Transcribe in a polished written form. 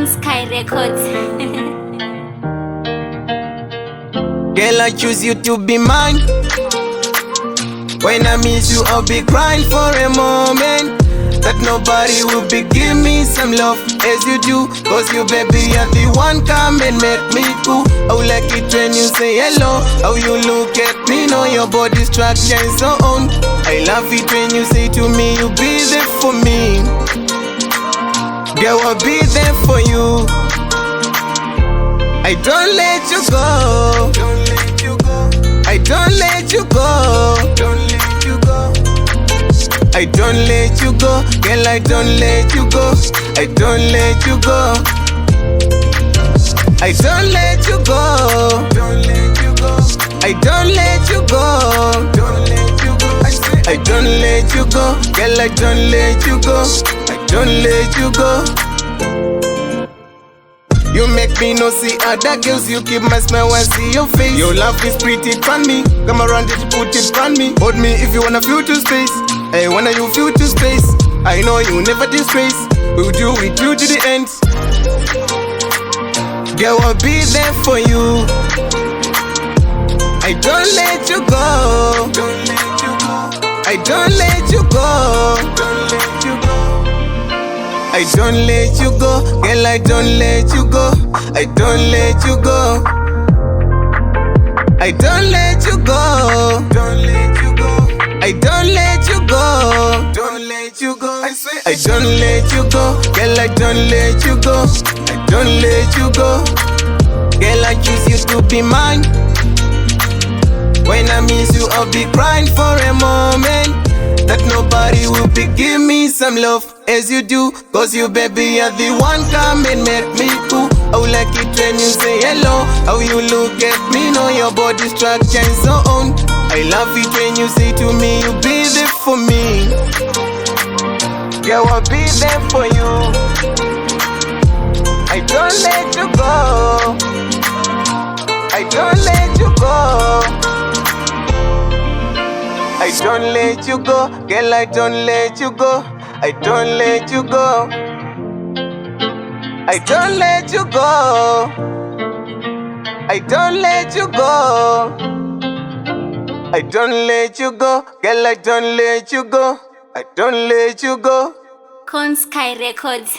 Sky Records. Girl, I choose you to be mine. When I miss you, I'll be crying for a moment. That nobody will be give me some love as you do. Cause you baby are the one, come and make me cool. I would like it when you say hello. How you look at me, know your body structure is so on. I love it when you say to me, you be there for me. Girl, I'll be there for you. I don't let you go. Don't let you go. I don't let you go. Don't let you go. I don't let you go. Girl, I don't let you go. I don't let you go. I don't let you go. Don't let you go. I don't let you go. Don't let you go. I don't let you go. Girl, I don't let you go. I don't let you go. You make me no see other girls. You keep my smile when see your face. Your love is pretty on me. Come around it, put it on me. Hold me if you wanna feel to space. Hey, wanna you feel to space. I know you never disgrace. We'll do it through to the end. Girl, I'll be there for you. I don't let you go. Don't let you go. I don't let you go. Don't let you go. I don't let you go, girl, I don't let you go. I don't let you go. I don't let you go. Don't let you go. I don't let you go. Don't let you go. I swear I don't let you go, girl, I don't let you go. I don't let you go. Girl, I choose you to be mine. When I miss you, I'll be crying for a moment. That nobody will be give me some love as you do. Cause you baby are the one, come and make me cool. I would like it when you say hello. How you look at me, know your body structure is so on. I love it when you say to me, you be there for me. Girl, I'll be there for you. I don't let you go. I don't let you go. I don't let you go, girl, I don't let you go. I don't let you go. I don't let you go. I don't let you go. I don't let you go, girl, I don't let you go. I don't let you go. Sky Records.